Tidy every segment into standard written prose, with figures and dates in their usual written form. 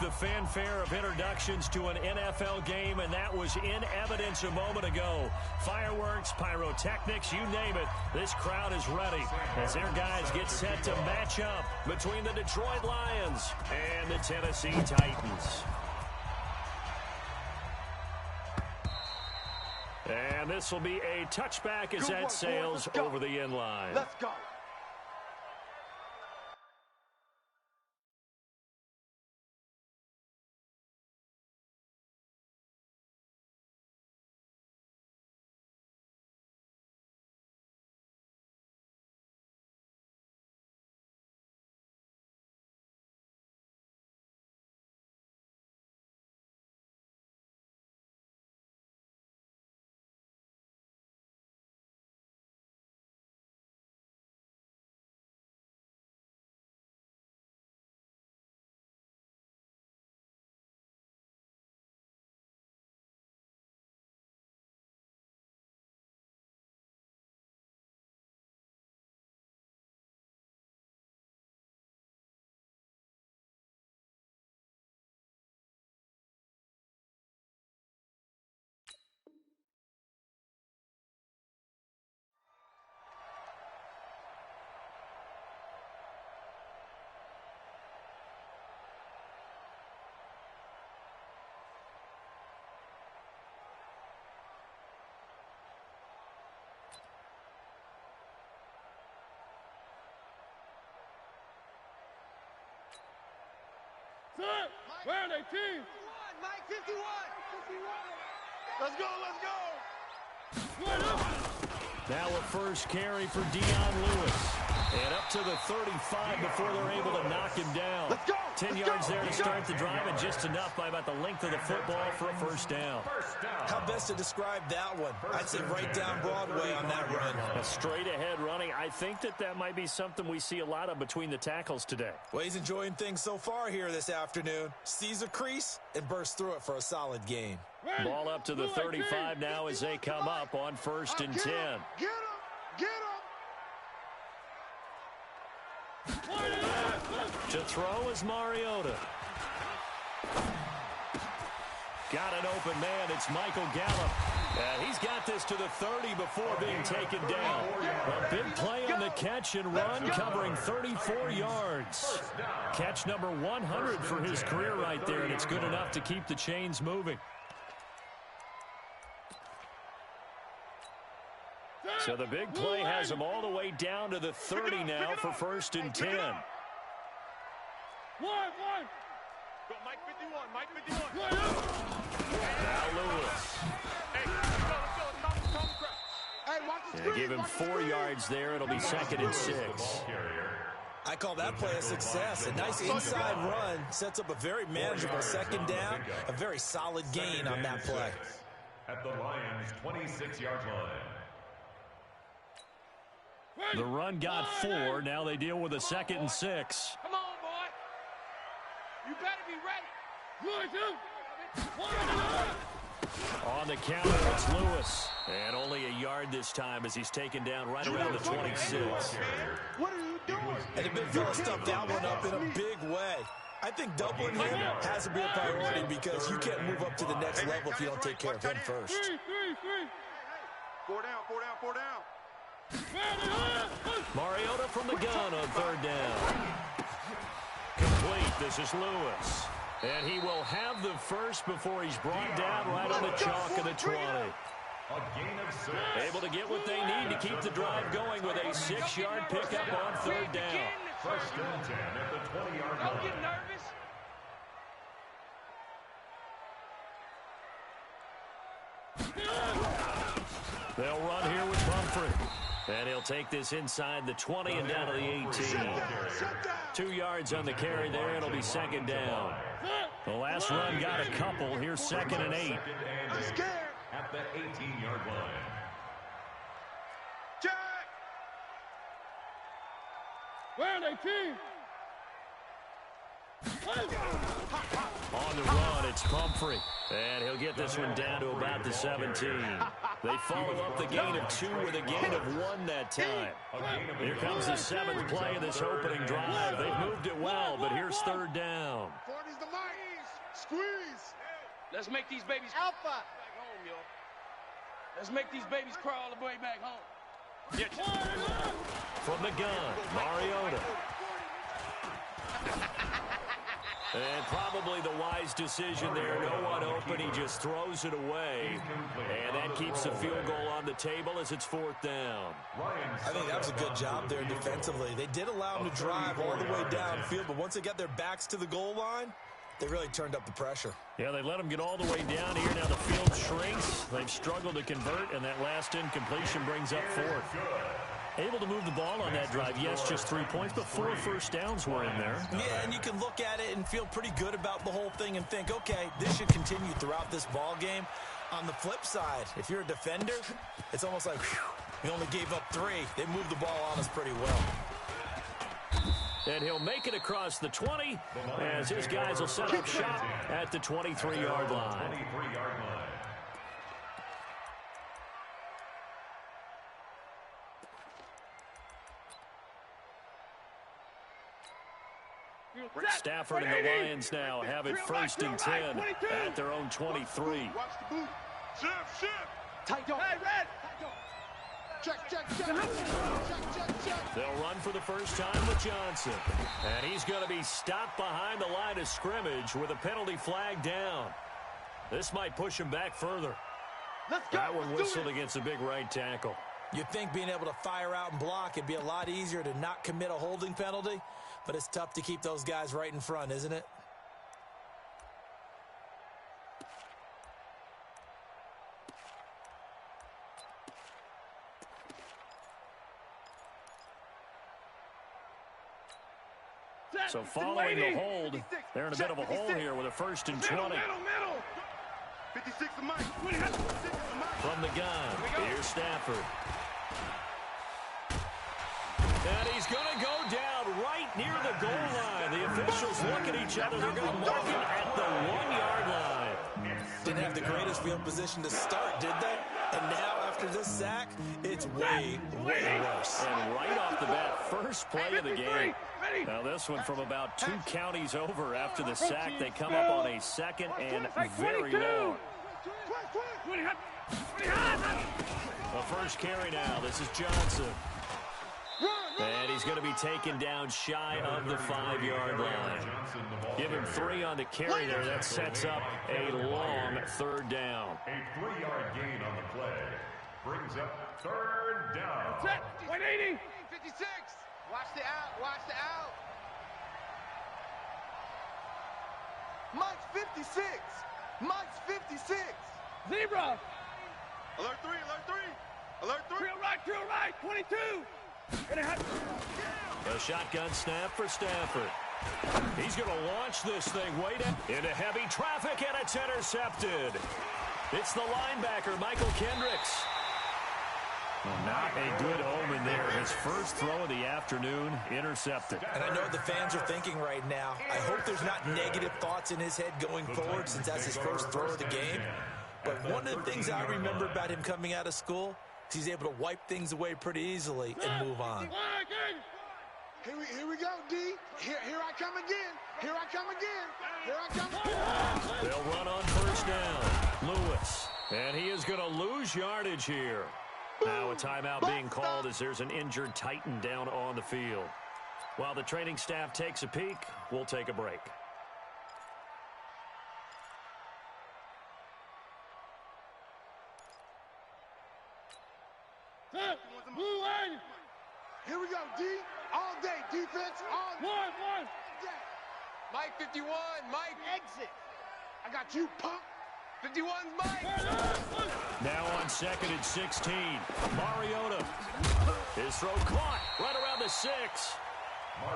the fanfare of introductions to an NFL game, and that was in evidence a moment ago. Fireworks, pyrotechnics, you name it. This crowd is ready as their guys get set to match up between the Detroit Lions and the Tennessee Titans. And this will be a touchback as that sails over the end line. Let's go. Round 18. Mike 51. Let's go, let's go. Now a first carry for Dion Lewis. And up to the 35 before they're able to knock him down. Let's go. 10 yards there to start the drive, and just enough by about the length of the football for a first down. How best to describe that one? I'd say right down Broadway on that run. A straight-ahead running. I think that might be something we see a lot of between the tackles today. Well, he's enjoying things so far here this afternoon. Sees a crease and bursts through it for a solid game. Ball up to the 35 now as they come up on 1st and 10. Get him. Get him. To throw is Mariota. Got an open man. It's Michael Gallup. And he's got this to the 30 before being taken down. A big play on the catch and run, covering 34 yards. Catch number 100 for his career right there, and it's good enough to keep the chains moving. So the big play has him all the way down to the 30 now for 1st and 10. One. Go, Mike 51. Mike 51. Now Lewis. Hey, let's go. Hey, watch the screen. Give him 4 yards there. It'll be 2nd and 6. I call that play a success. A nice inside run sets up a very manageable second down. A very solid gain on that play. At the Lions' 26-yard line. The run got 4. Now they deal with a 2nd and 6. Come on, boy. You better be ready. On the counter, it's Lewis. And only a yard this time as he's taken down right around the 26. What are you doing? And the big fella stuffed that one up in a big way. I think doubling him has to be a priority because you can't move up to the next level if you don't take care of him first. Four down. Mariota from the gun on 3rd down. Complete. This is Lewis. And he will have the first before he's brought down right on the chalk of the 20. A gain of 6. Able to get what they need to keep the drive going with a 6-yard pickup on 3rd down. 1st and 10 at the 20-yard line. Don't get nervous. They'll run here with Humphrey. And he'll take this inside the 20 and down to the 18. 2 yards on the carry there. It'll be 2nd down. The last run got a couple. Here's 2nd and 8. I'm scared. At the 18-yard line. Jack. Round 18. On the run, it's Humphrey. And he'll get this one down to about the 17. They follow up the gain of 2 with a gain of 1 that time. Here comes the 7th play of this opening drive. They've moved it well, but here's 3rd down. 40's the mark. Squeeze. Let's make these babies Alpha. back home, yo. Let's make these babies crawl all the way back home. Yeah. From the gun, Mariota. And probably the wise decision there. No one open. He just throws it away. And that keeps the field goal on the table as it's 4th down. I think that was a good job there defensively. They did allow them to drive all the way downfield, but once they got their backs to the goal line, they really turned up the pressure. Yeah, they let them get all the way down here. Now the field shrinks. They've struggled to convert, and that last incompletion brings up 4th. Able to move the ball on that drive. Yes, just 3 points, but 4 first downs were in there. Yeah, and you can look at it and feel pretty good about the whole thing and think, okay, this should continue throughout this ball game. On the flip side, if you're a defender, it's almost like, whew, we only gave up 3. They moved the ball on us pretty well. And he'll make it across the 20 as his guys will set up shop at the 23-yard line. 23-yard line. Stafford and the Lions now have it 1st and 10 at their own 23. Watch the boot. Shift. Tight dog. Hey, red. Check. They'll run for the first time with Johnson. And he's going to be stopped behind the line of scrimmage with a penalty flag down. This might push him back further. Let's go. That one whistled against a big right tackle. You'd think being able to fire out and block, it'd be a lot easier to not commit a holding penalty, but it's tough to keep those guys right in front, isn't it? So following the hold, they're in a bit of a hole here with a 1st and 20. Middle. 56 to Mike. 56 to Mike. From the gun, here's Stafford. And he's going to go down right near the goal line. The officials look at each other. They're going to mark it at the 1-yard line. Didn't have the greatest field position to start, did they? And now, after this sack, it's way worse. And right off the bat, first play of the game. Now this one from about 2 counties over after the sack. They come up on a 2nd and very long. The first carry now. This is Johnson. And he's going to be taken down shy of the 5-yard line. Give him 3 on the carry there. That sets up a long 3rd down. A 3-yard gain on the play brings up 3rd down. 180. 56. Watch the out. Mike's 56. Mike's 56. Zebra. Alert 3. Drill right. 22. A shotgun snap for Stafford. He's going to launch this thing way down into heavy traffic, and it's intercepted. It's the linebacker, Michael Kendricks. Not a good omen there. His first throw of the afternoon, intercepted. And I know what the fans are thinking right now. I hope there's not negative thoughts in his head going forward since that's his first throw of the game. But one of the things I remember about him coming out of school is he's able to wipe things away pretty easily and move on. Here we go, D. Here I come again. They'll run on first down. Lewis. And he is going to lose yardage here. Now a timeout being called as there's an injured Titan down on the field. While the training staff takes a peek, we'll take a break. Here we go, D. All day defense. One. Mike 51. Mike exit. I got you, punk. 51's Mike. Now on 2nd and 16. Mariota. His throw caught right around the 6.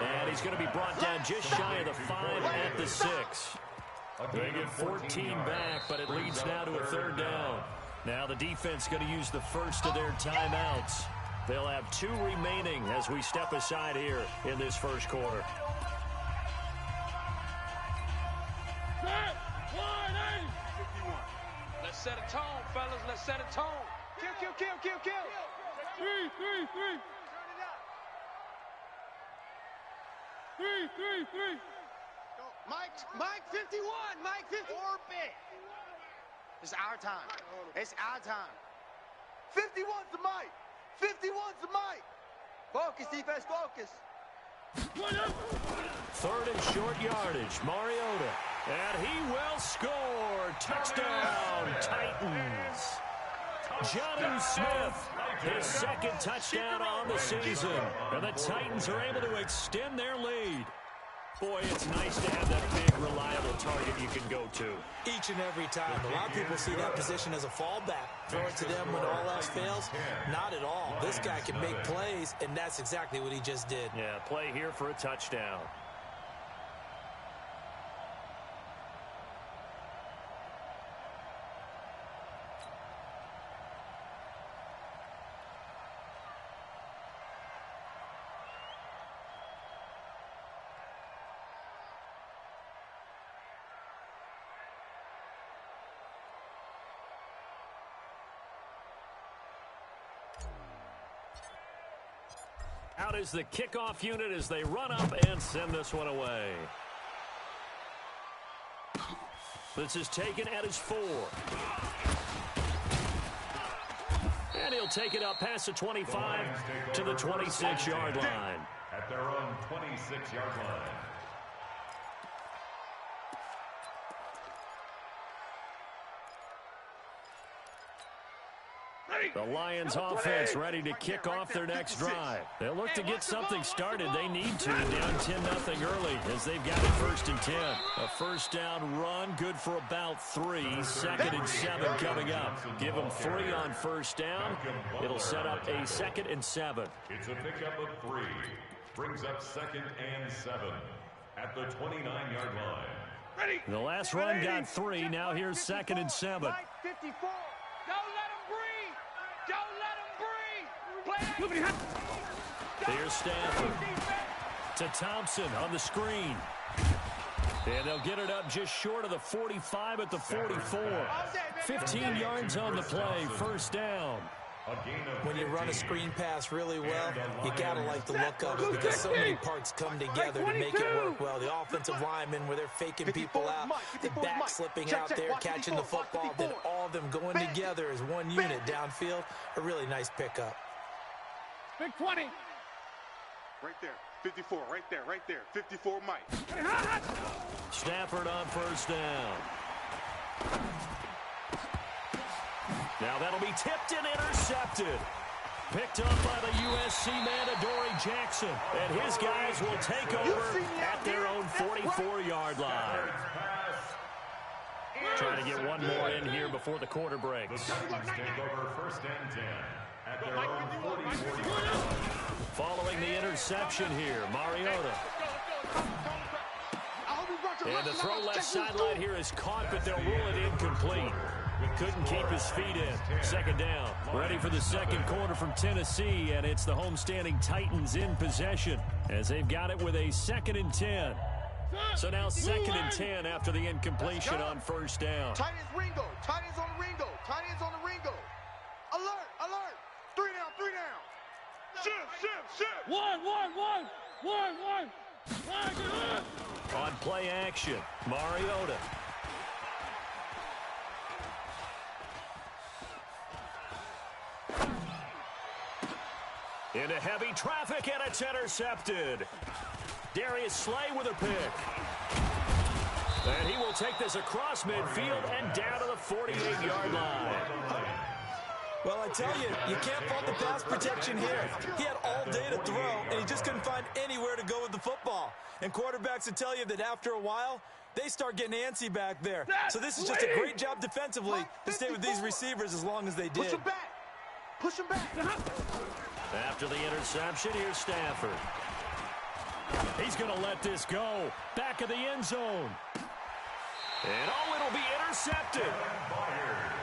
And he's going to be brought down just shy of the 5 at the 6. They get 14 back, but it leads now to a 3rd down. Now the defense going to use the first of their timeouts. They'll have 2 remaining as we step aside here in this first quarter. Let's set a tone, fellas. Let's set a tone. Kill. 3. Mike 51. Mike 50. Orbit. It's our time. It's our time. 51's the Mike. 51's the Mike. Focus, defense, focus. Third and short yardage. Mariota. And he will score. Touchdown, Titans. Jonnu Smith, his second touchdown on the season. And the Titans are able to extend their lead. Boy, it's nice to have that big, reliable target you can go to. Each and every time. A lot of people see that position as a fallback. Throw it to them when all else fails. Not at all. This guy can make plays, and that's exactly what he just did. Yeah, play here for a touchdown. Out is the kickoff unit as they run up and send this one away. This is taken at his 4. And he'll take it up past the 25 to the 26-yard line. At their own 26-yard line. The Lions offense ready to kick off their next drive. They'll look to get something started. They need to. Down 10-0 early as they've got it 1st and 10. A first down run, good for about 3. 2nd and 7 coming up. Give them 3 on first down. It'll set up a 2nd and 7. It's a pickup of 3. Brings up 2nd and 7 at the 29-yard line. The last run got 3. Now here's 2nd and 7. 54. Don't let him breathe. Here's Stafford to Thompson on the screen. And they'll get it up just short of the 45 at the 44. 15 yards on the play, first down. When you run a screen pass really well, you got to like the look of it because so many parts come together to make it work well. The offensive linemen where they're faking people out, the back slipping out there, catching the football, then all of them going together as one unit downfield. A really nice pickup. Big 20. Right there. 54, right there. 54, Mike. Stafford on first down. Now that'll be tipped and intercepted. Picked up by the USC man, Adoree Jackson. And his guys will take over at their own 44-yard line. Trying to get one more in here before the quarter breaks. The Titans take over 1st and 10 at their own 44-yard line. Following the interception here, Mariota. And the throw left sideline here is caught, but they'll rule it incomplete. Couldn't keep his feet in. 2nd down. Ready for the 2nd quarter from Tennessee, and it's the homestanding Titans in possession as they've got it with a 2nd and 10. So now 2nd and 10 after the incompletion on first down. Titans Ringo. Titans on the Ringo. Titans on the Ringo. Alert. 3 down. Shift. 1. On play action, Mariota. Into heavy traffic, and it's intercepted. Darius Slay with a pick. And he will take this across midfield and down to the 48-yard line. Well, I tell you, you can't fault the pass protection here. He had all day to throw, and he just couldn't find anywhere to go with the football. And quarterbacks will tell you that after a while, they start getting antsy back there. So this is just a great job defensively to stay with these receivers as long as they did. Push him back. After the interception, here's Stafford. He's going to let this go. Back of the end zone. And it'll be intercepted.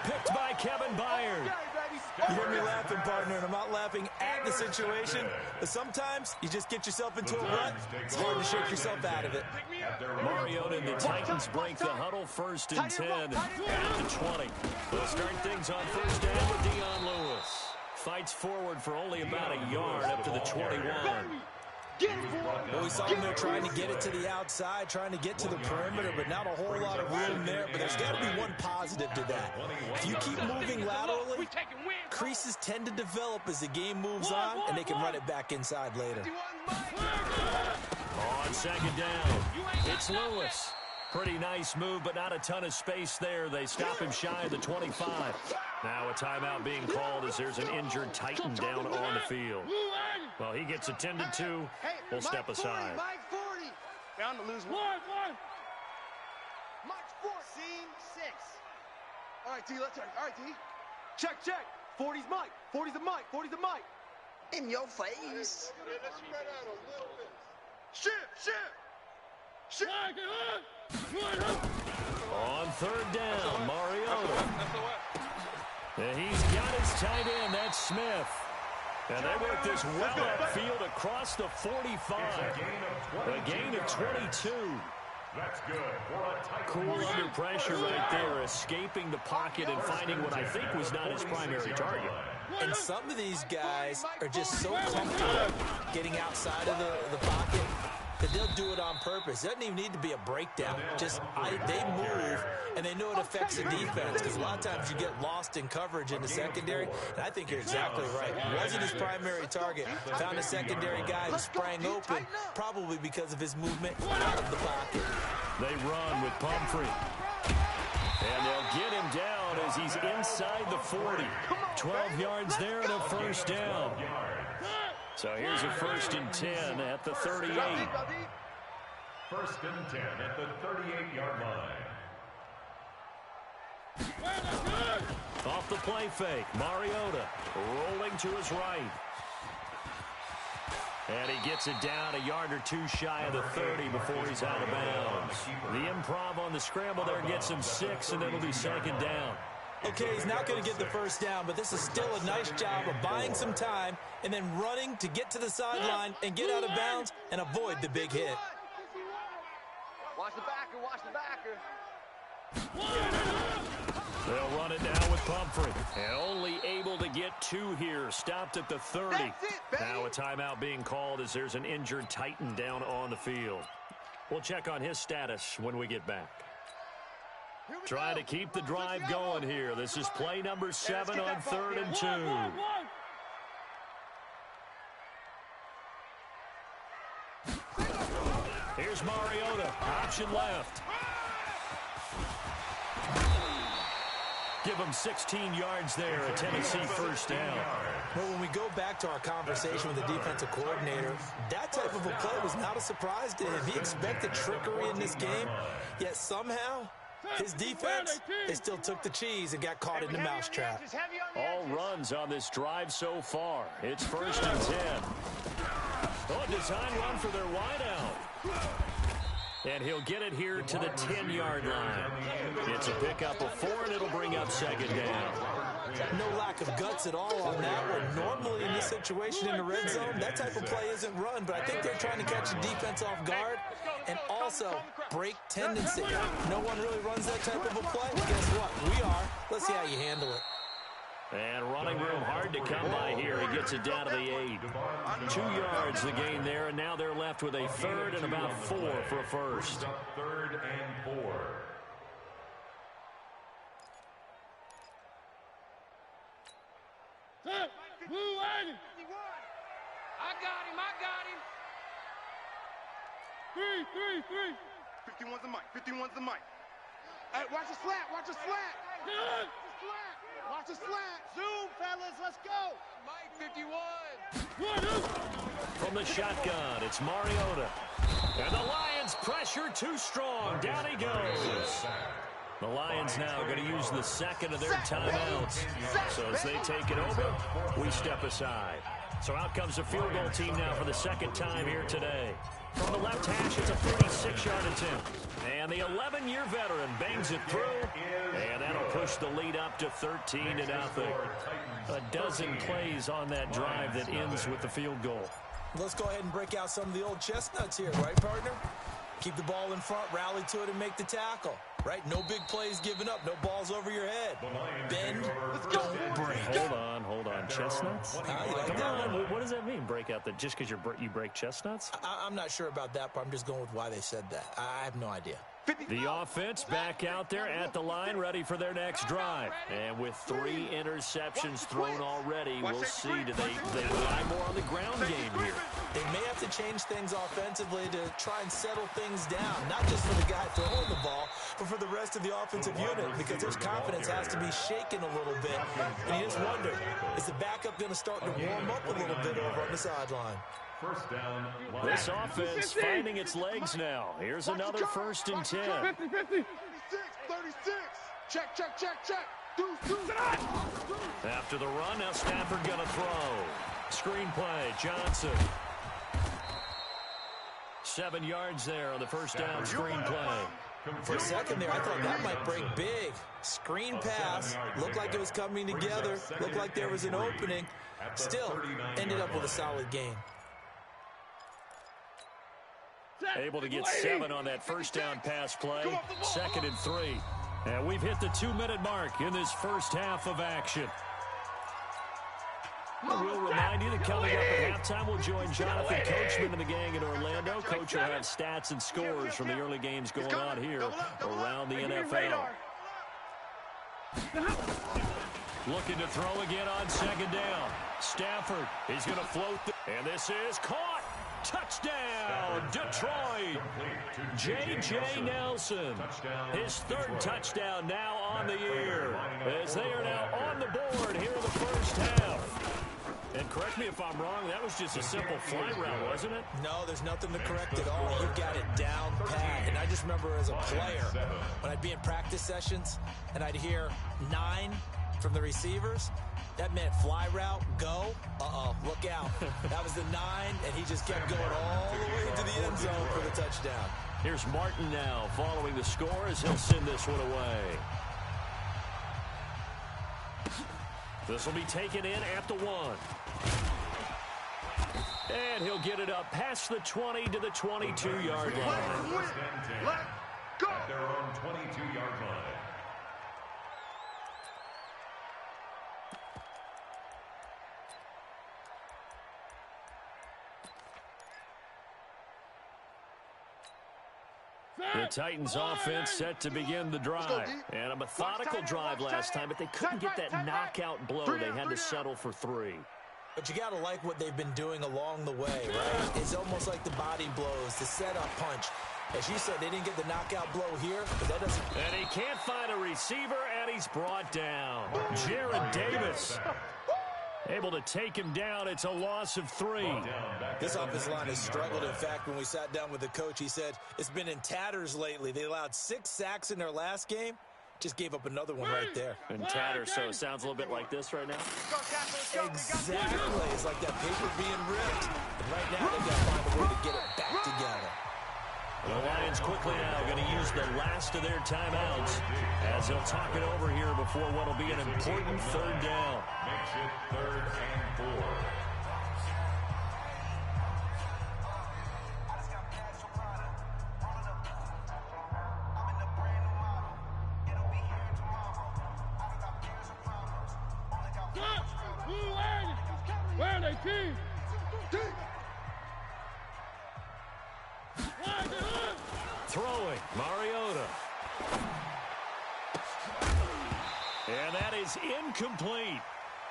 Picked by Kevin Byard. You hear me laughing, partner, and I'm not laughing at the situation, but sometimes you just get yourself into a rut. It's hard to shake yourself out of it. Mariota and the Titans break the huddle 1st and 10 at the 20. They'll start things on first down with Dion Lewis. Fights forward for only about a yard up to the 21. Well, we saw him there trying to get it to the outside, trying to get to the perimeter, but not a whole lot of room there. But there's got to be one positive to that. If you keep moving laterally, creases tend to develop as the game moves on, and they can run it back inside later. On second down, it's Lewis. Pretty nice move, but not a ton of space there. They stop him shy of the 25. Now a timeout being called as there's an injured Titan down on the field. Well, he gets attended to. We'll step aside. Mike 40. Bound to lose one. Mike 4. Seam 6. All right, D, let's turn. All right, D. Check. 40's Mike. 40's a Mike. 40's a Mike. In your face. Let's spread out a little bit. Shift. On third down, Mariota. And he's got his tight end. That's Smith. And they work this well upfield across the 45. A gain of 22. That's good. Cool under pressure right there, escaping the pocket and finding what I think was not his primary target. And some of these guys are just so comfortable getting outside of the pocket that they'll do it on purpose. It doesn't even need to be a breakdown. They move, and they know it affects the defense, because a lot of times you get lost in coverage in the secondary, and I think you're exactly right. It wasn't his primary target. Found a secondary guy who sprang open, probably because of his movement out of the pocket. They run with Pumphrey. And they'll get him down as he's inside the 40. 12 yards there and a first down. So here's a 1st and 10 at the 38. 1st and 10 at the 38-yard line. Off the play fake, Mariota rolling to his right. And he gets it down a yard or two shy of the 30 before he's out of bounds. The improv on the scramble there gets him 6, and it'll be 2nd down. Okay, he's not going to get the first down, but this is still a nice job of buying some time and then running to get to the sideline and get out of bounds and avoid the big hit. Watch the backer. They'll run it now with Pumphrey. And only able to get 2 here. Stopped at the 30. Now a timeout being called as there's an injured Titan down on the field. We'll check on his status when we get back. Trying to keep the drive going here. This is play number 7 on 3rd and 2. Here's Mariota. Option left. Give him 16 yards there. A Tennessee first down. Well, when we go back to our conversation with the defensive coordinator, that type of a play was not a surprise to him. He expected trickery in this game, yet somehow his defense, they still took the cheese and got caught in the mousetrap. All runs on this drive so far. It's 1st and 10. Oh, design run for their wideout. And he'll get it here to the 10-yard line. It's a pickup of 4, and it'll bring up 2nd down. No lack of guts at all on that one. Normally in this situation in the red zone, that type of play isn't run, but I think they're trying to catch the defense off guard and also break tendency. No one really runs that type of a play. Guess what? We are. Let's see how you handle it. And running room hard to come by here. He gets it down to the 8. 2 yards the gain there, and now they're left with a 3rd and about 4 for a first. 3rd and 4. I got him. 51's the mic. 51's the mic. Hey, watch the slat. Watch the slat. Watch the slat. Zoom, fellas. Let's go. Mike 51. From the shotgun, it's Mariota. And the Lions pressure too strong. Down he goes. The Lions now going to use the 2nd of their timeouts. So as they take it over, we step aside. So out comes the field goal team now for the 2nd time here today. From the left hash, it's a 36-yard attempt. And the 11-year veteran bangs it through. And that'll push the lead up to 13-0. A dozen plays on that drive that ends with the field goal. Let's go ahead and break out some of the old chestnuts here, right, partner? Keep the ball in front, rally to it, and make the tackle. right? No big plays given up, no balls over your head. Bend, don't break. Hold on. Chestnuts? Come on. What does that mean, break out? Just because you break chestnuts? I'm not sure about that, but I'm just going with why they said that. I have no idea. The offense back out there at the line, ready for their next drive. And with 3 interceptions thrown already, we'll see. Do they rely more on the ground game here? They may have to change things offensively to try and settle things down, not just for the guy throwing the ball, but for the rest of the offensive unit, because his confidence has to be shaken a little bit. And you just wonder, is the backup going to start to warm up a little bit over on the sideline? First down. This offense finding its legs now. Here's another 1st and 10. 50, 36. Check. Deuce. After the run, now Stafford going to throw. Screen play, Johnson. 7 yards there on the 1st down screen play. For a second there, I thought that might break big. Screen pass, looked like it was coming together, looked like there was an opening. Still, ended up with a solid game. Able to get 7 on that 1st down pass play. 2nd and 3. And we've hit the 2-minute mark in this first half of action. We'll remind you that coming up at halftime, we'll join Jonathan Coachman and the gang in Orlando. Coach will have stats and scores from the early games going on here around the NFL. Looking to throw again on 2nd down. Stafford is going to float. And this is caught. Touchdown, Detroit. J.J. Nelson. His 3rd touchdown now on the year, as they are now on the board here in the first half. And correct me if I'm wrong, that was just a simple fly route, wasn't it? No, there's nothing to correct at all. You've got it down pat. And I just remember as a player, when I'd be in practice sessions and I'd hear 9 from the receivers, that meant fly route, go, look out. That was the 9, and he just kept going all the way to the end zone for the touchdown. Here's Martin now following the score as he'll send this one away. This will be taken in at the 1. And he'll get it up past the 20 to the 22-yard line. Let go. At their own 22-yard line. The Titans offense set to begin the drive. And a methodical drive last time, but they couldn't get that knockout blow. They had to settle for 3. But you got to like what they've been doing along the way, right? It's almost like the body blows, the setup punch. As you said, they didn't get the knockout blow here, but that doesn't... And he can't find a receiver, and he's brought down. Jared Davis able to take him down. It's a loss of 3. This offensive line has struggled. In fact, when we sat down with the coach, he said it's been in tatters lately. They allowed 6 sacks in their last game. Just gave up another one right there. In tatters, so it sounds a little bit like this right now. Exactly. It's like that paper being ripped. And right now, they've got to find a way to get it back together. The Lions quickly now going to use the last of their timeouts as they'll talk it over here before what will be an important 3rd down. Makes it 3rd and 4. Where are they, team? Throwing, Mariota. And that is incomplete.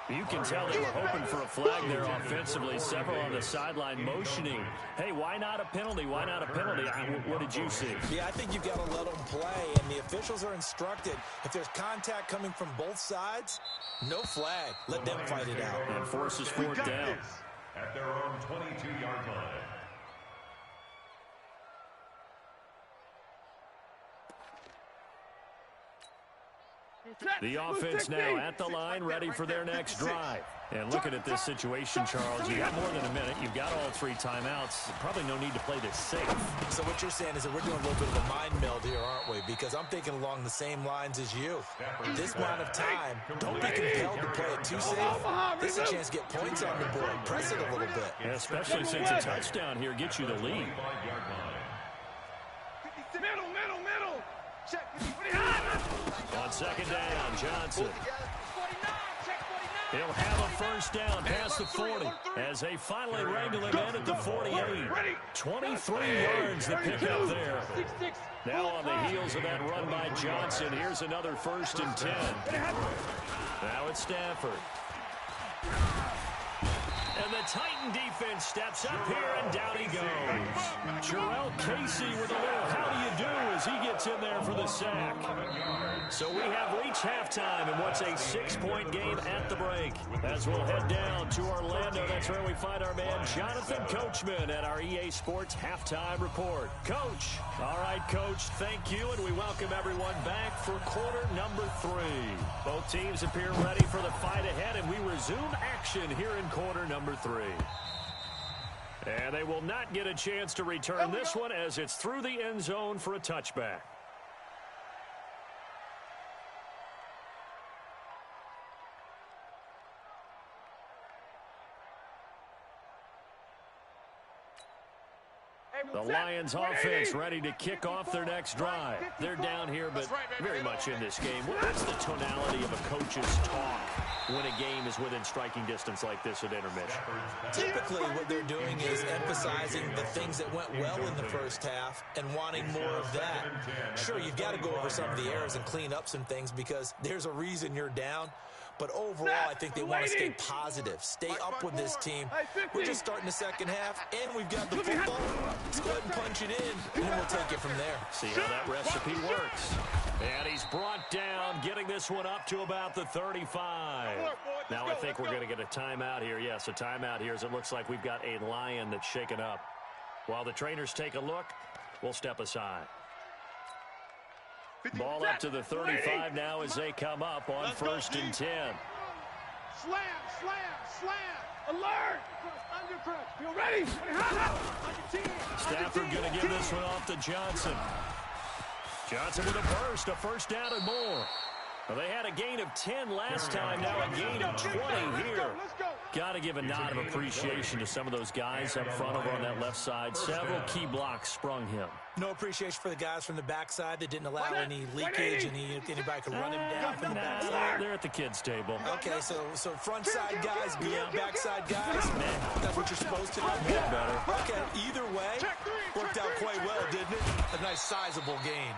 You can tell they were hoping for a flag there offensively. Several on the sideline motioning. Hey, why not a penalty? Why not a penalty? What did you see? Yeah, I think you've got to let them play, and the officials are instructed. If there's contact coming from both sides, no flag. Let them fight it out. And forces 4th down. At their own 22-yard line. The offense now at the line, ready for their next drive. And looking at this situation, Charles, you got more than a minute. You've got all 3 timeouts. Probably no need to play this safe. So what you're saying is that we're doing a little bit of a mind meld here, aren't we? Because I'm thinking along the same lines as you. This amount of time, don't be compelled to play it too safe. This is a chance to get points on the board. Press it a little bit. Yeah, especially since a touchdown here gets you the lead. Middle. Check. Second down, Johnson. He'll have a first down past the 40 as they finally wrangle him in at the 48. 23 yards the pickup there. Now on the heels of that run by Johnson, here's another 1st and 10. Now it's Stafford. And the Titan defense steps up here, and down he goes. Jarrell Casey with a little how do you do as he gets in there for the sack. So we have reached halftime in what's a 6-point game at the break. As we'll head down to Orlando, that's where we find our man Jonathan Coachman at our EA Sports Halftime Report. Coach. All right, Coach, thank you, and we welcome everyone back for quarter number 3. Both teams appear ready for the fight ahead, and we resume action here in quarter number 3. And they will not get a chance to return this one as it's through the end zone for a touchback. The Lions offense ready to kick off their next drive. They're down here, but very much in this game. What's the tonality of a coach's talk when a game is within striking distance like this at intermission? Typically, what they're doing is emphasizing the things that went well in the first half and wanting more of that. Sure, you've got to go over some of the errors and clean up some things because there's a reason you're down. But overall, I think they want to stay positive, stay up with this team. We're just starting the second half, and we've got the football. Let's go ahead and punch it in, and we'll take it from there. See how that recipe works. And he's brought down, getting this one up to about the 35. Now I think we're going to get a timeout here. Yes, a timeout here as it looks like we've got a Lion that's shaken up. While the trainers take a look, we'll step aside. Ball up to the 35 now as they come up on 1st and 10. Slam, slam, slam. Alert. Undercrunch. Feel ready. Stafford going to give this one off to Johnson. Johnson with a burst, a 1st down and more. Well, they had a gain of 10 last time, now a gain of 20 here. Got to give a nod of appreciation to some of those guys up front over on that left side. Several key blocks sprung him. No appreciation for the guys from the backside that didn't allow any leakage, and anybody could run him down from the backside. They're at the kids' table. Okay, so front side guys beat backside guys. Man, that's what you're supposed to do. Better. Okay, either way, worked out quite well, didn't it? A nice sizable gain.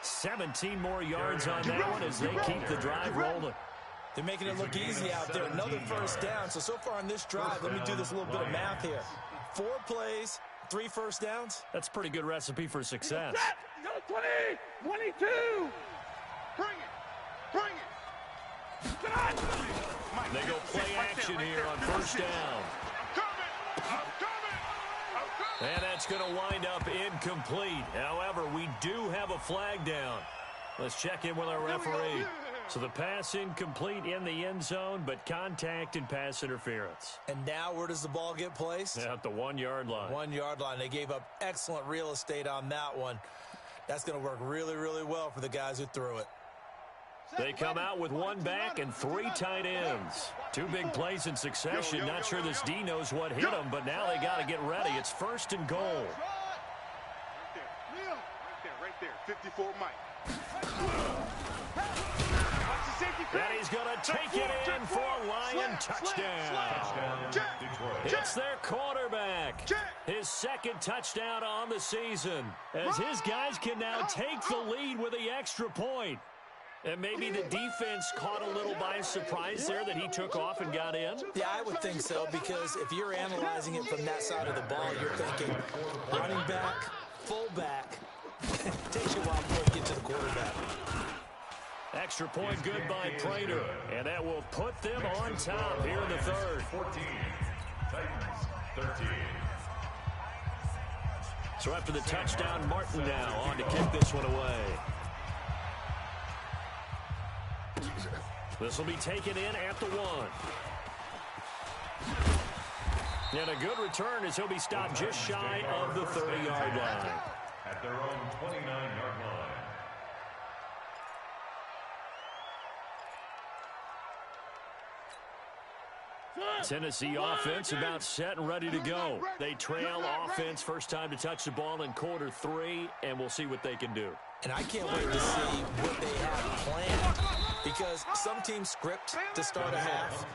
17 more yards on that one as they keep the drive rolling. They're making it look easy out there. Another 1st down. So far on this drive, let me do this little bit of math here. 4 plays, 3 1st downs. That's a pretty good recipe for success. 20, 22. Bring it. They go play action here on 1st down. And that's going to wind up incomplete. However, we do have a flag down. Let's check in with our referee. So the pass incomplete in the end zone, but contact and pass interference. And now where does the ball get placed? At the 1-yard line. 1-yard line. They gave up excellent real estate on that one. That's going to work really, really well for the guys who threw it. They come out with 1 back and 3 tight ends. 2 big plays in succession. Not sure this D knows what hit them, but now they got to get ready. It's 1st and goal. Right there. 54 Mike. And he's going to take it in for a Lion touchdown. It's their quarterback. His 2nd touchdown on the season, as his guys can now take the lead with the extra point. And maybe the defense caught a little by surprise there that he took off and got in? Yeah, I would think so, because if you're analyzing it from that side of the ball, you're thinking running back, fullback. Takes you a while before you get to the quarterback. Extra point good by Prater, and that will put them on top here in the 3rd. 14, Titans 13. So after the touchdown, Martin now on to kick this one away. This will be taken in at the 1. And a good return as he'll be stopped just shy of the 30-yard line. At their own 29-yard line. Tennessee offense about set and ready to go. They trail offense first time to touch the ball in quarter 3, and we'll see what they can do. And I can't wait to see what they have planned some teams script to start a half.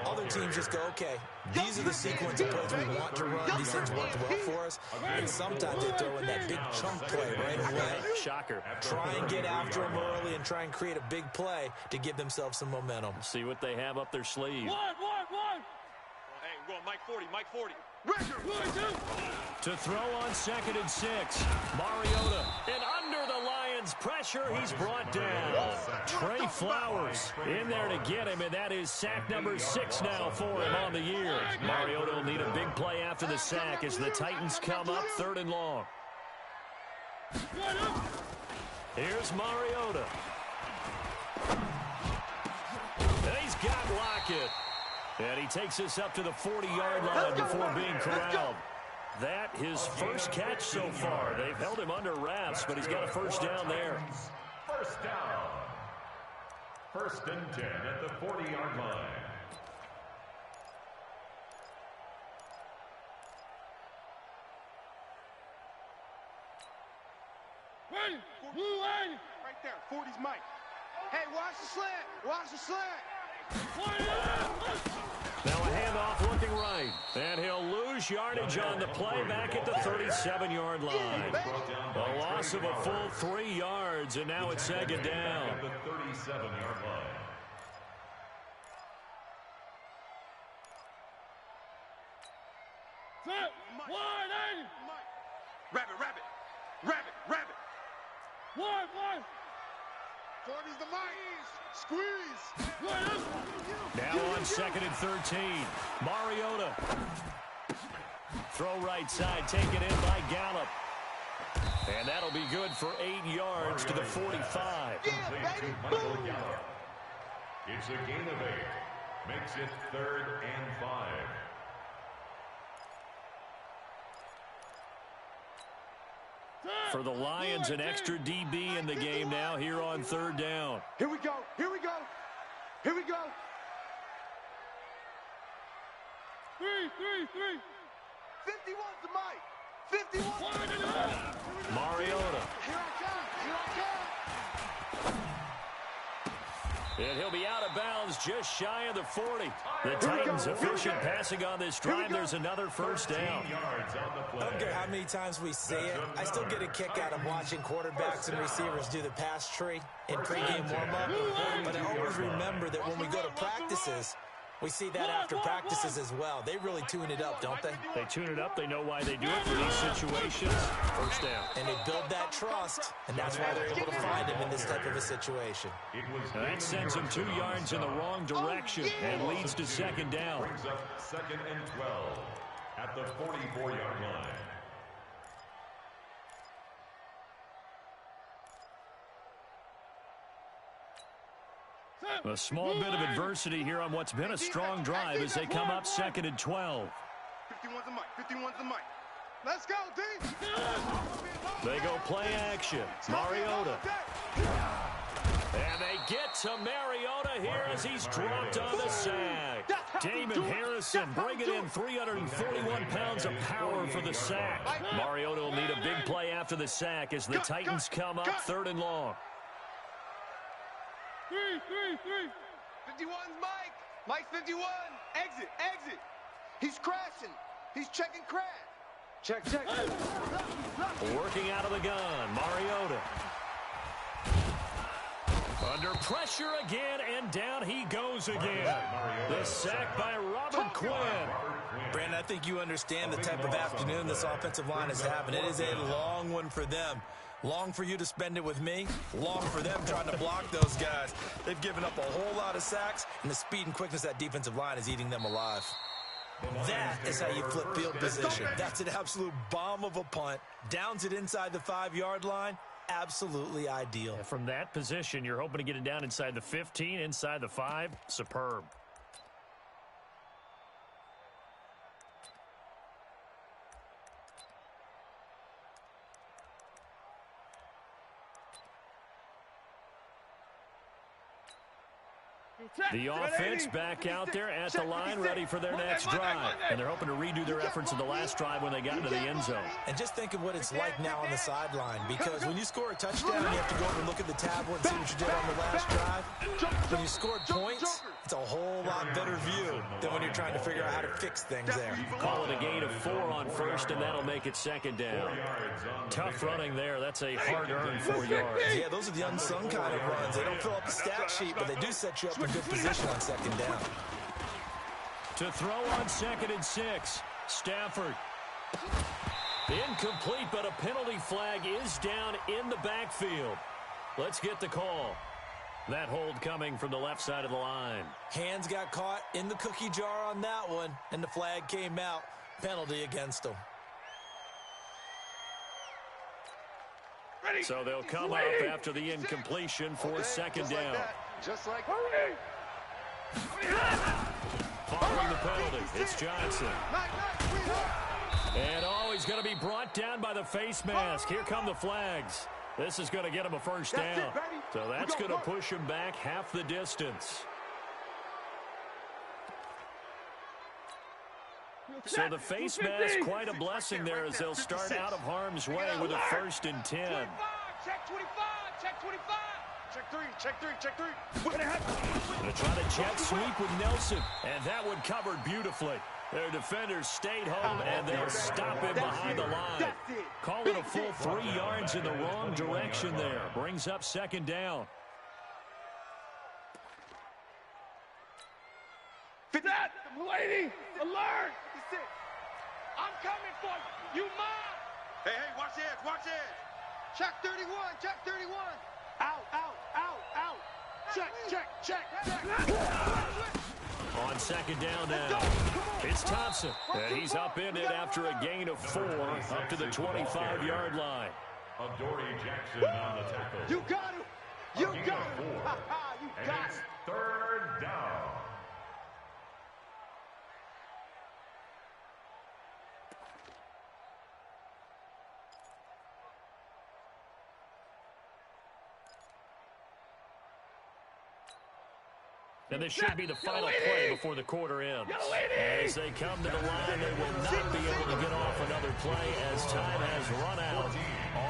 Other teams just go, okay, these are the sequence of plays we want to run. These things worked well for us. And sometimes they throw in that big chunk play right away. Shocker. Try and get after them early and try and create a big play to give themselves some momentum. See what they have up their sleeve. One. Hey, we're going Mike 40, Mike 40. To throw on 2nd and 6. Mariota. And under the Lions' pressure, he's brought down. Trey Flowers in there to get him, and that is sack number 6 now for him on the year. Mariota will need a big play after the sack as the Titans come up 3rd and long. Here's Mariota. And he's got Lockett. And he takes us up to the 40-yard line before being corralled. That his first catch so far. They've held him under wraps, but he's got a first down there. First down. 1st and 10 at the 40-yard line. Right there, 40's Mike. Hey, watch the slant. Watch the slant. Now a handoff looking right. And he'll lose yardage on the play back at the 37-yard line. A loss of a full 3 yards, and now it's 2nd down. At the 37-yard line. Rabbit. 40's the Mike. Squeeze. Now on 2nd and 13. Mariota. Throw right side, taken in by Gallup. And that'll be good for 8 yards to the 45. Michael Gallup. It's a gain of 8. Makes it 3rd and 5. For the Lions, an extra DB in the game now here on 3rd down. Here we go. 51's the Mike. 51's the Mike. Mariota. Here I come. And he'll be out of bounds just shy of the 40. The Titans efficient passing on this drive. There's another first down. I don't care how many times we see it. I still get a kick out of watching quarterbacks and receivers do the pass tree in pregame warm-up. But I always remember that when we go to practices, we see that after practices as well. They really tune it up, don't they? They tune it up. They know why they do it for these situations. First down. And they build that trust, and that's why they're able to find him in this type of a situation. Now that sends him 2 yards in the wrong direction and leads to 2nd down. Brings up 2nd and 12 at the 44-yard line. A small bit of adversity here on what's been a strong drive as they come up 2nd and 12. 51's the Mike. Let's go, D. They go play action. Mariota. And they get to Mariota here as he's dropped on the sack. Damon Harrison bringing in 341 pounds of power for the sack. Mariota will need a big play after the sack as the Titans come up 3rd and long. 51's Mike. Mike's 51. Exit. He's crashing. He's checking crash. Check. Working out of the gun, Mariota. Under pressure again, and down he goes again. The sack by Robert Quinn. Brandon, I think you understand the type of afternoon this offensive line is having. It is a long one for them. Long for you to spend it with me. Long for them trying to block those guys. They've given up a whole lot of sacks, and the speed and quickness of that defensive line is eating them alive. That is how you flip field position. That's an absolute bomb of a punt. Downs it inside the 5-yard line. Absolutely ideal. And from that position, you're hoping to get it down inside the 15, inside the 5. Superb. The offense back out there at the line, ready for their next drive. And they're hoping to redo their efforts in the last drive when they got into the end zone. And just think of what it's like now on the sideline, because when you score a touchdown, you have to go over and look at the tablet and see what you did on the last drive. When you scored points, it's a whole lot better view than when you're trying to figure out how to fix things there. Call it a gain of 4 on first, and that'll make it second down. Tough running there. That's a hard-earned 4 yards. Yeah, those are the unsung kind of runs. They don't fill up the stat sheet, but they do set you up in good position on second down. To throw on 2nd and 6, Stafford. Incomplete, but a penalty flag is down in the backfield. Let's get the call. That hold coming from the left side of the line. Hands got caught in the cookie jar on that one, and the flag came out. Penalty against them. So they'll come up after the incompletion for second down. Just like Following the penalty, it's Johnson. And he's going to be brought down by the face mask. Here come the flags. This is going to get him a first down. So that's going to push him back half the distance. So the face mask, quite a blessing there as they'll start out of harm's way with a 1st and 10. Check 25, check 25. Check 3. Going to try to jet sweep with Nelson, and that one covered beautifully. Their defenders stayed home, and they'll stop him behind the line. Call it a full 3 yards in the wrong direction there. Brings up second down. That lady, alert! I'm coming for you. You mine. Hey, watch the edge. Check 31. Out. Check. On second down now, it's Thompson. He's upended after a gain of 4 up to the 25-yard line. Adoree Jackson on the tackle. You got him. You got him. And it's 3rd down. And this should be the final play before the quarter ends. As they come to the line, they will not be able to get off another play as time has run out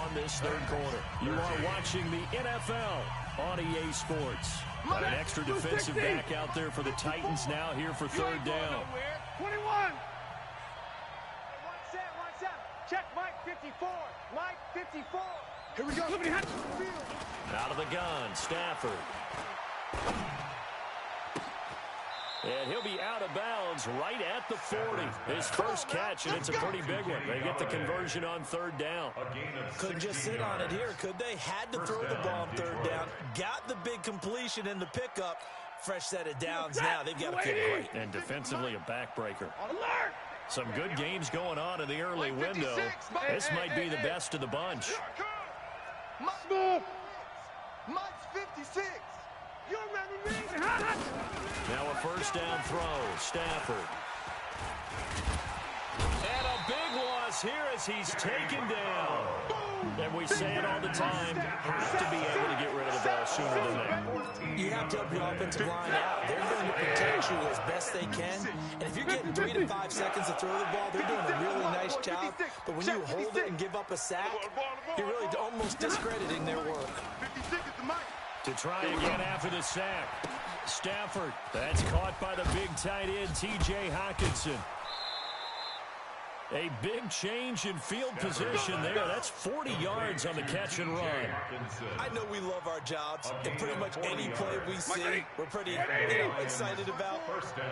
on this third quarter. You are watching the NFL on EA Sports. An extra defensive back out there for the Titans now here for third down. 21. One set. Check Mike 54. Mike 54. Here we go. Out of the gun, Stafford. And he'll be out of bounds right at the 40. His first catch, and it's a pretty big one. They get the conversion on third down. Couldn't just sit on it here, could they? Had to throw the ball on third down. Got the big completion in the pickup. Fresh set of downs now. They've got to feel great. And defensively, a backbreaker. Some good games going on in the early window. This might be the best of the bunch. Mike's 56. You remember me? Now a first down throw. Stafford. And a big loss here as he's taken down. And we say it all the time, have to be able to get rid of the ball sooner than later. You have to help your offensive line out. They're going to protect you as best they can. And if you're getting 3 to 5 seconds to throw the ball, they're doing a really nice job. But when you hold it and give up a sack, you're really almost discrediting their work. To try again after the sack. Stafford, that's caught by the big tight end, T.J. Hockenson. A big change in field position there. That's 40 yards on the catch and run. I know we love our jobs, and pretty much any play we see, we're pretty excited about.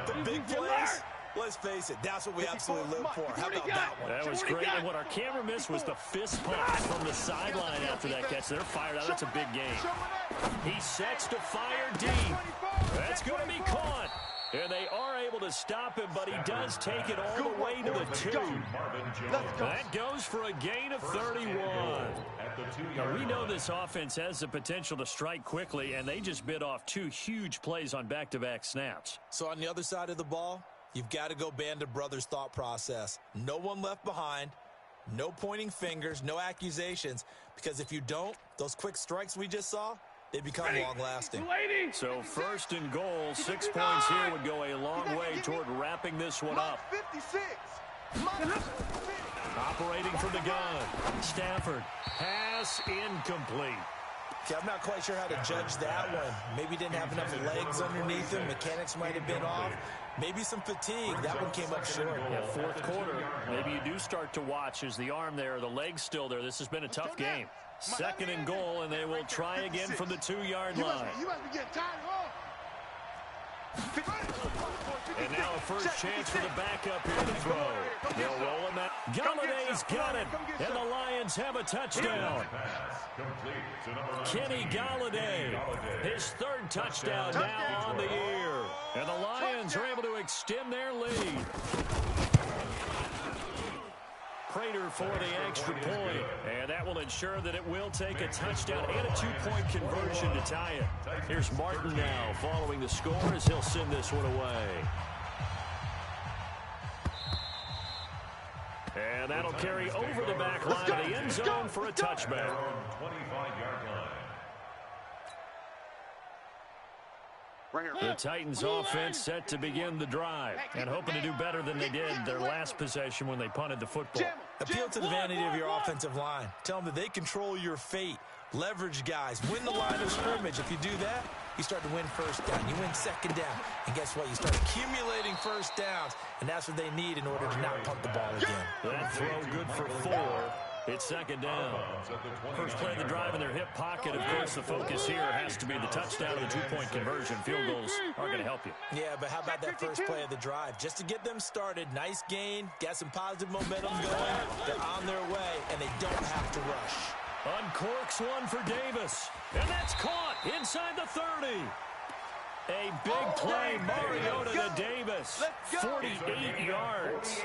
The big plays, let's face it, that's what we absolutely live for. How about that one? That was great, and what our camera missed was the fist pump from the sideline after that catch. They're fired out. That's a big game. He sets to fire deep. That's going to be caught. And they are able to stop him, but he does take it all the way to the 2. That goes for a gain of 31. Now, we know this offense has the potential to strike quickly, and they just bit off 2 huge plays on back-to-back snaps. So on the other side of the ball, you've got to go Band of Brothers thought process. No one left behind, no pointing fingers, no accusations, because if you don't, those quick strikes we just saw, they become long-lasting. So first and goal, 6 points here would go a long way toward wrapping this one up. 56. Operating from the gun. Stafford. Pass incomplete. Okay, I'm not quite sure how to judge that one. Maybe didn't have enough legs underneath him. Mechanics might have been off. Maybe some fatigue. That one came up short. Yeah, fourth quarter. Maybe you do start to watch. Is the arm there, the leg's still there? This has been a tough game. Second and goal, and they will try again from the 2-yard line. You must be getting tired, huh? And now a first chance for the backup here to throw. They'll roll him out. Galladay's got it. And the Lions have a touchdown. Kenny Galladay, his third touchdown now on the year. And the Lions are able to extend their lead. Prater for the extra point. And that will ensure that it will take a touchdown and a 2-point conversion to tie it. Here's Martin now following the score as he'll send this one away. And that'll carry over the back line of the end zone for a touchback. 25-yard line. The Titans offense set to begin the drive and hoping to do better than they did their last possession when they punted the football. Appeal to the vanity of your offensive line. Tell them that they control your fate. Leverage guys. Win the line of scrimmage. If you do that, you start to win first down. You win second down. And guess what? You start accumulating first downs. And that's what they need in order to not punt the ball again. That throw good for 4. It's second down. First play of the drive in their hip pocket. Of course, the focus here has to be the touchdown and the 2-point conversion. Field goals aren't going to help you. Yeah, but how about that first play of the drive? Just to get them started, nice gain, got some positive momentum going. They're on their way, and they don't have to rush. Uncorks one for Davis. And that's caught inside the 30. A big play, Mariota to Davis, 48 yards.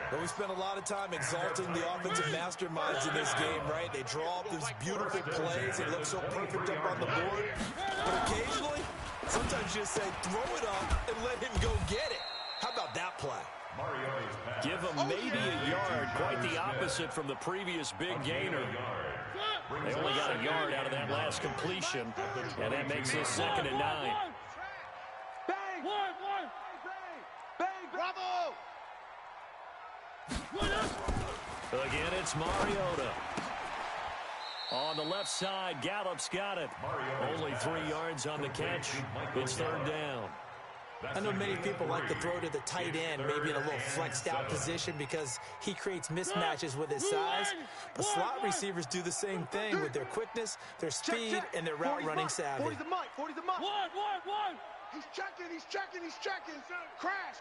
But we spent a lot of time exalting the offensive masterminds in this game, right? They draw up these beautiful plays. They look so perfect up on the board. But occasionally, sometimes you just say, throw it up and let him go get it. How about that play? Give him maybe a yard, quite the opposite from the previous big gainer. They only got a yard out of that last completion, and that makes this second and 9. Bravo! Again, it's Mariota. On the left side, Gallup's got it. Only 3 yards on the catch. It's third down. I know many people like to throw to the tight end, maybe in a little flexed out position because he creates mismatches with his size. But slot receivers do the same thing with their quickness, their speed, and their route running savvy. 40's the mic. 40's the mic. One. He's checking. Crash.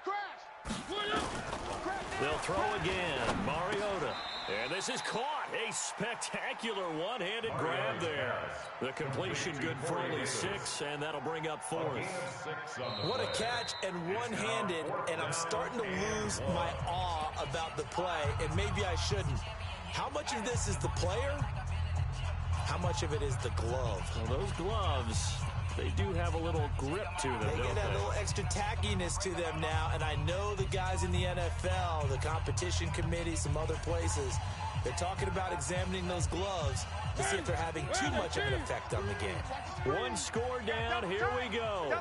They'll throw again. Mariota. And this is caught. A spectacular one-handed grab there. The completion good for only 6, and that'll bring up 4th. What a catch and one-handed, and I'm starting to lose my awe about the play, and maybe I shouldn't. How much of this is the player? How much of it is the glove? Well, those gloves, they do have a little grip to them, They get that little extra tackiness to them now, and I know the guys in the NFL, the competition committee, some other places, they're talking about examining those gloves to see if they're having too much of an effect on the game. One score down. Here we go.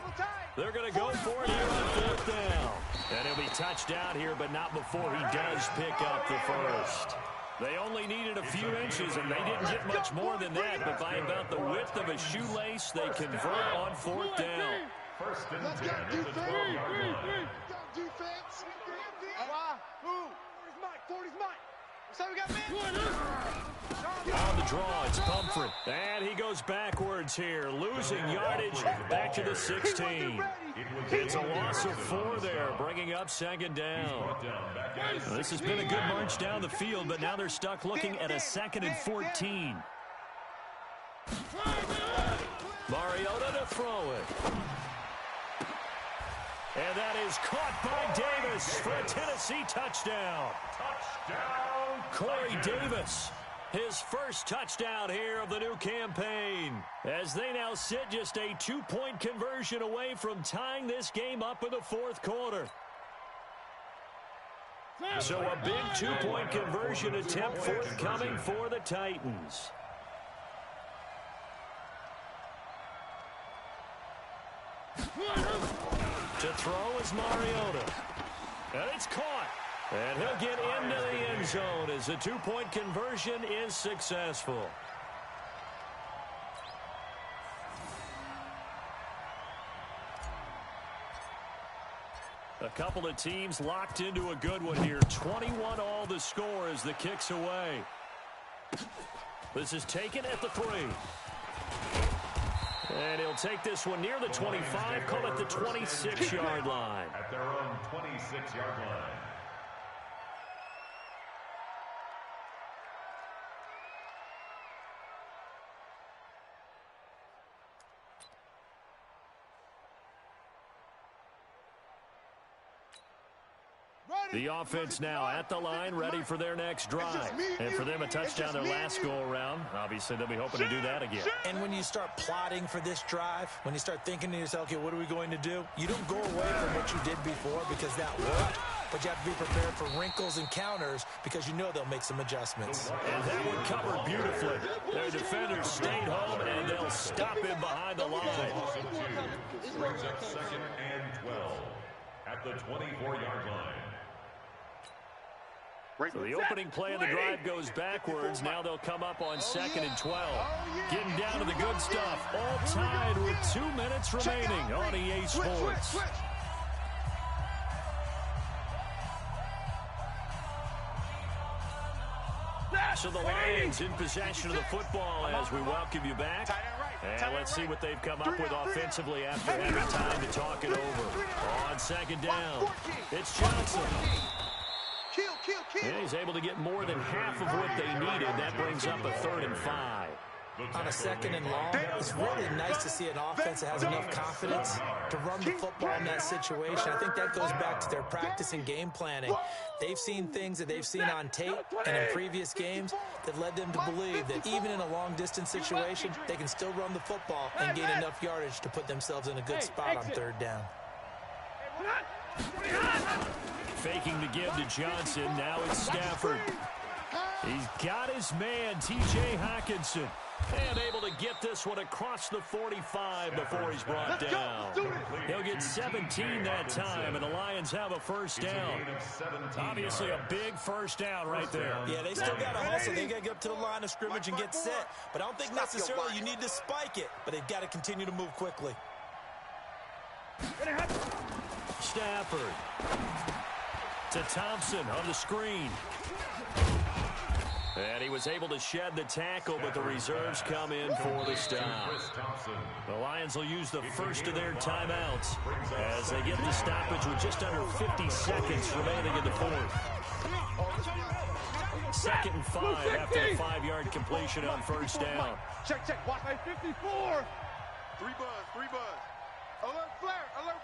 They're going to go for it here on 4th down. And he'll be touched out here, but not before he does pick up the first. They only needed a few inches, and they didn't get much more than that, but by about the width of a shoelace, they convert on 4th down. First and 10 at the 12-yard line. Defense. Why? Who? 40's mine. So we got men. On the draw, it's Pumphrey. And he goes backwards here, losing yardage back to the 16. It's a loss of 4 there, bringing up second down. This has been a good march down the field, but now they're stuck looking at a 2nd and 14. Mariota to throw it. And that is caught by Davis for a Tennessee touchdown. Corey Davis, his first touchdown here of the new campaign, as they now sit just a 2-point conversion away from tying this game up in the 4th quarter. So a big 2-point conversion attempt forthcoming for the Titans. To throw is Mariota. And it's caught. And he'll get into the end zone as the two-point conversion is successful. A couple of teams locked into a good one here. 21 all the score as the kick's away. This is taken at the 3. And he'll take this one near the 25, call it the 26-yard line. At their own 26-yard line. The offense now at the line, ready for their next drive. And for them, a touchdown their last go-around. Obviously, they'll be hoping to do that again. And when you start plotting for this drive, when you start thinking to yourself, okay, what are we going to do? You don't go away from what you did before because that worked. But you have to be prepared for wrinkles and counters because you know they'll make some adjustments. And that one covered beautifully. Their defenders stayed home, and they'll stop him behind the line. Brings up 2nd and 12 at the 24-yard line. So the opening play of the drive goes backwards. Now they'll come up on 2nd and 12. Getting down to the good stuff. All tied with 2 minutes remaining on EA Sports. So the Lions in possession of the football as we welcome you back. And let's see what they've come up with offensively after having time to talk it over. On 2nd down, it's Johnson. And he's able to get more than half of what they needed. That brings up a 3rd and 5. On a 2nd and long, it's really nice to see an offense that has enough confidence to run the football in that situation. I think that goes back to their practice and game planning. They've seen things that they've seen on tape and in previous games that led them to believe that even in a long-distance situation, they can still run the football and gain enough yardage to put themselves in a good spot on 3rd down. Faking the give to Johnson. Now it's Stafford. He's got his man, T.J. Hockenson. And able to get this one across the 45 before he's brought down. He'll get 17 that time, and the Lions have a 1st down. Obviously a big 1st down right there. Yeah, they still got to hustle. They got to get up to the line of scrimmage and get set. But I don't think necessarily you need to spike it, but they've got to continue to move quickly. Stafford to Thompson on the screen. And he was able to shed the tackle, but the reserves come in for the stop. The Lions will use the first of their timeouts as they get the stoppage with just under 50 seconds remaining in the 4th. 2nd and 5 after the 5-yard completion on 1st down. Check. Watch my 54. 3 buzz. Alert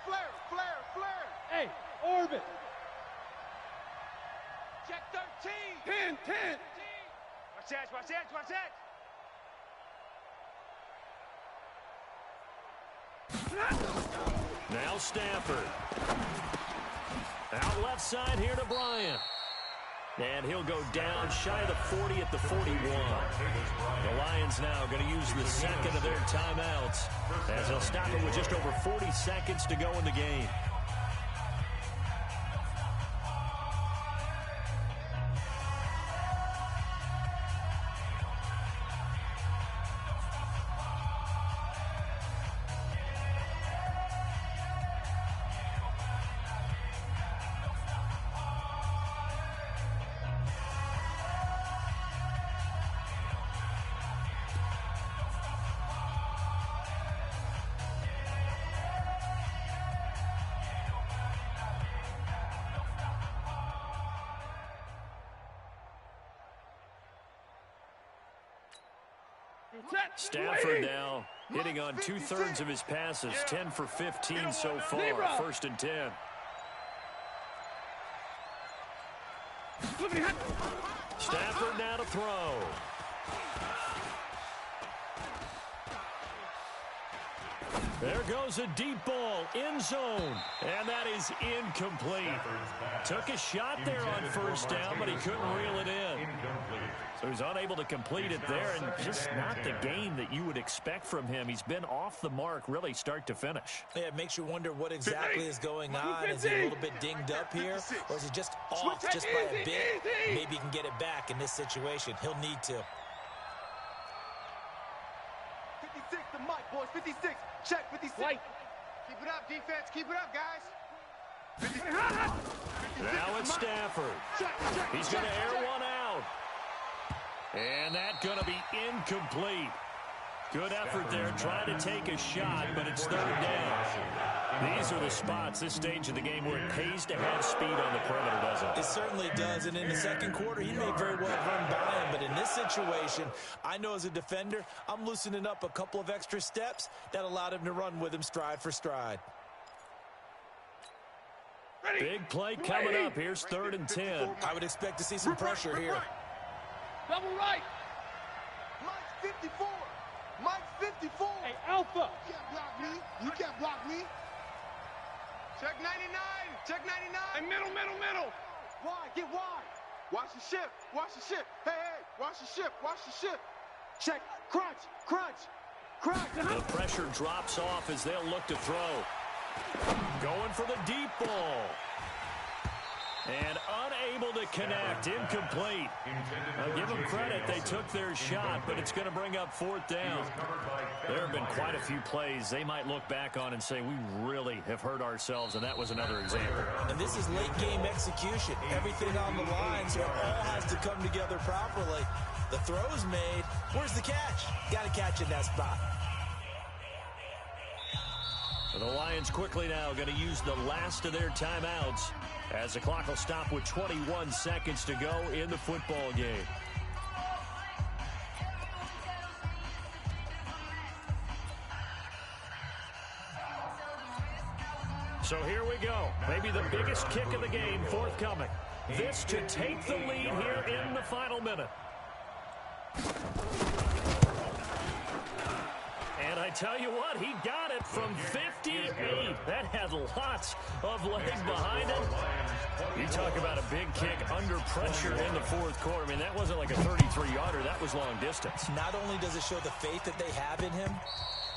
flare. Hey, orbit. Check 13. 10. Watch that. Now Stafford. Out left side here to Bryant. And he'll go down shy of the 40 at the 41. The Lions now going to use the 2nd of their timeouts as they'll stop it with just over 40 seconds to go in the game. Stafford now hitting on 2/3 of his passes, 10 for 15 so far, 1st and 10. Stafford now to throw. There goes a deep ball, end zone, and that is incomplete. Took a shot there on first down, but he couldn't reel it in. So he's unable to complete it there, and just not the game that you would expect from him. He's been off the mark really start to finish. Yeah, it makes you wonder what exactly is going on. Is he a little bit dinged up here, or is he just off just by a bit? Maybe he can get it back in this situation. He'll need to. 56 to Mike, boys. 56. Check 56. White. Keep it up, defense. Keep it up, guys. Now it's Stafford. He's going to air one out. And that's going to be incomplete. Good effort there, trying to take a shot, but it's third down. These are the spots, this stage of the game, where it pays to have speed on the perimeter, doesn't it? It certainly does, and in the second quarter, he may very well run by him, but in this situation, I know as a defender, I'm loosening up a couple of extra steps that allowed him to run with him stride for stride. Big play coming up. Here's 3rd and 10. I would expect to see some pressure here. Double right. Mike's 54. Mike's 54. Hey, Alpha. You can't block me. You can't block me. Check 99. Check 99. Hey, middle. Wide. Get wide. Watch the ship. Watch the ship. Hey. Watch the ship. Watch the ship. Check. Crunch. The pressure drops off as they'll look to throw. Going for the deep ball. And unable to connect. Incomplete. I'll give them credit. They took their shot, but it's going to bring up 4th down. There have been quite a few plays they might look back on and say, we really have hurt ourselves, and that was another example. And this is late-game execution. Everything on the line, so it all has to come together properly. The throw's made. Where's the catch? Got to catch in that spot. The Lions quickly now going to use the last of their timeouts as the clock will stop with 21 seconds to go in the football game. So here we go. Maybe the biggest kick of the game forthcoming. This to take the lead here in the final minute. And I tell you what, he got it from 58. That had lots of legs behind it. You talk about a big kick under pressure in the 4th quarter. I mean, that wasn't like a 33-yarder. That was long distance. Not only does it show the faith that they have in him,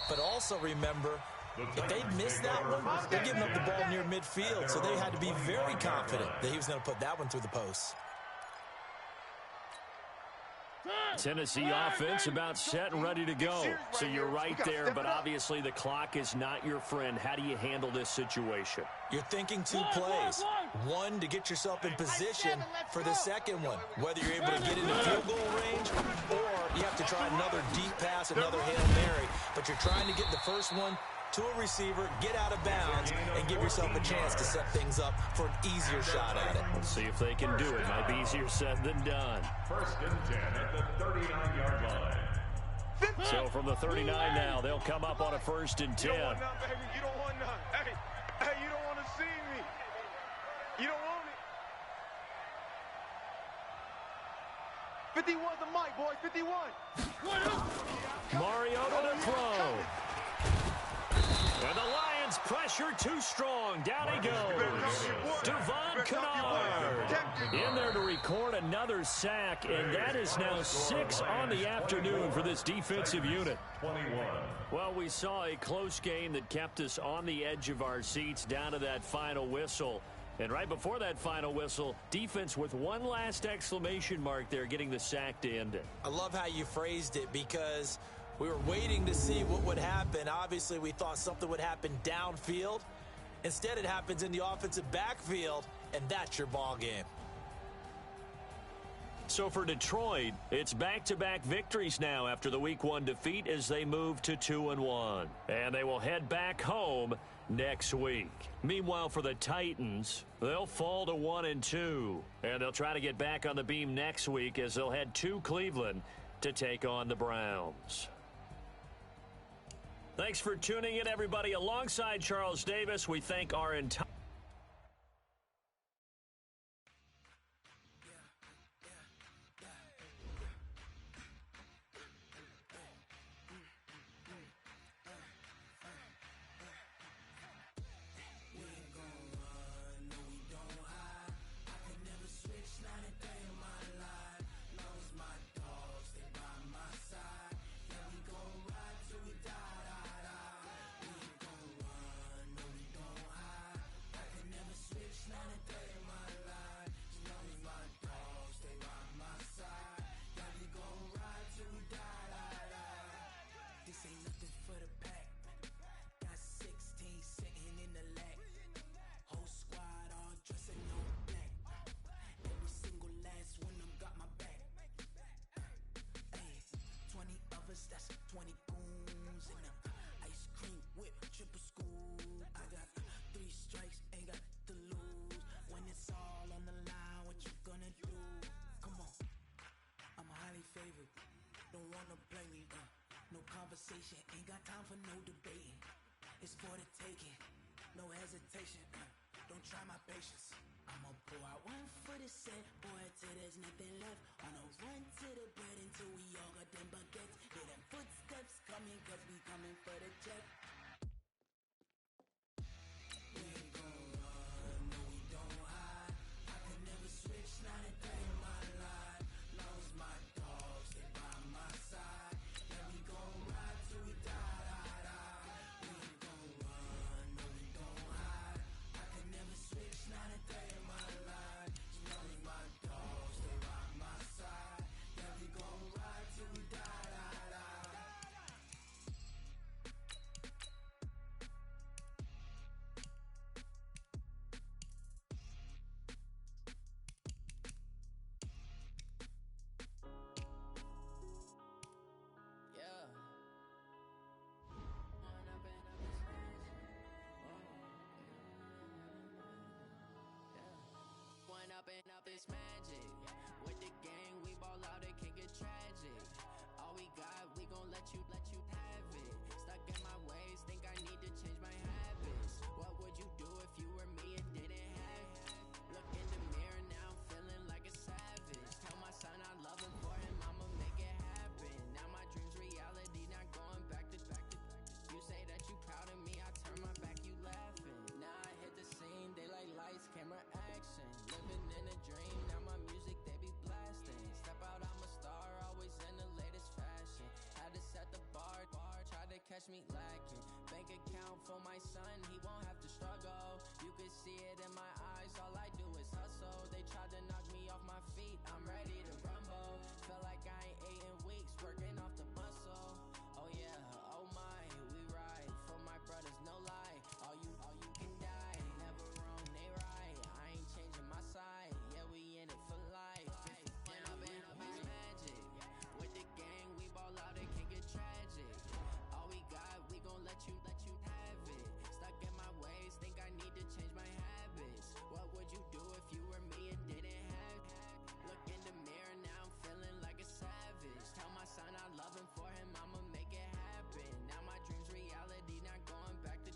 but also remember, if they'd missed that one, they're giving up the ball near midfield, so they had to be very confident that he was going to put that one through the post. Tennessee offense about set and ready to go. So you're right there, but obviously the clock is not your friend. How do you handle this situation? You're thinking 2 plays. One, to get yourself in position for the second one, whether you're able to get into field goal range or you have to try another deep pass, another Hail Mary. But you're trying to get the first one to a receiver, get out of bounds, and give yourself a chance to set things up for an easier shot at it. Let's see if they can do it. Might be easier said than done. 1st and 10 at the 39-yard line. So from the 39 now, they'll come up on a 1st and 10. You don't want none, baby. You don't want none. Hey, you don't want to see me. You don't want it. 51 to Mike, boys. 51. Mariota to throw. And the Lions pressure too strong. Down he goes. Devon Kennard in there to record another sack, and that is now 6 on the afternoon for this defensive unit. 21. Well, we saw a close game that kept us on the edge of our seats down to that final whistle. And right before that final whistle, defense with one last exclamation mark there, getting the sack to end it. I love how you phrased it because we were waiting to see what would happen. Obviously, we thought something would happen downfield. Instead, it happens in the offensive backfield, and that's your ball game. So for Detroit, it's back-to-back victories now after the Week 1 defeat as they move to 2-1. And they will head back home next week. Meanwhile, for the Titans, they'll fall to 1-2. And they'll try to get back on the beam next week as they'll head to Cleveland to take on the Browns. Thanks for tuning in, everybody. Alongside Charles Davis, we thank our entire wanna blame me. No conversation, ain't got time for no debating. It's for the taking, no hesitation. Don't try my patience. I'ma pour out one for the set, boy, till there's nothing left. On a run to the bread until we all got them baguettes. Hear them footsteps coming, cause we coming for the jet. We ain't gon' run, no we don't hide. I could never switch, not a day in my life. Long as my dogs, they by my side. Yeah, we gon' ride till we die, die, die. We ain't gon' run, no we don't hide. I could never switch, not a day in my life. As long as my dogs, they by my side. Yeah, we gon' ride till we die, die, die. Yeah. One up and up this magic. With the gang, we ball out, it can get tragic. All we got, we gon' let you have it. Stuck in my ways, think I need to change my habits. What would you do if you were me and didn't have it? Look in the mirror, now I'm feeling like a savage. Tell my son I love him, for him I'ma make it happen. Now my dream's reality, not going back to. You say that you proud of me, I turn my back, you laughing. Now I hit the scene, they like lights, camera, action. Living in a dream, now my music, they be blasting. Step out, I'm a star, always in the latest fashion. Had to set the bar, tried to catch me lacking. Bank account for my son, he won't have to struggle. You can see it in my eyes, all I do is hustle. They tried to knock me off my feet, I'm ready to rumble. Feel like I ain't ate in weeks, working off the muscle. Oh yeah, oh my, we ride for my brothers, no lie. All you can die, never wrong, they right. I ain't changing my side, yeah, we in it for life. When up and up is magic. With the gang, we ball out, it can get tragic. All we got, we gon' let you have it. Stuck in my ways, think I need to change my habits. What would you do if you were me and didn't have it? Look in the mirror, now I'm feeling like a savage. Tell my son I love him, for him I'ma make it happen. Now my dream's reality, not going back to.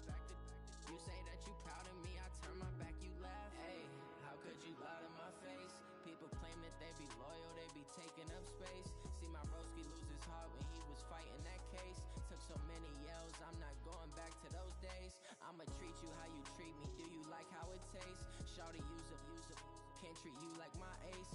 You say that you proud of me, I turn my back, you laugh. Hey, how could you lie to my face? People claim that they be loyal, they be taking up space. See my broski lose his heart when he was fighting that case. Took so many yells, I'm not going back to those days. I'ma treat you how you treat me, do you like how it tastes? Shawty, use a can't treat you like my ace.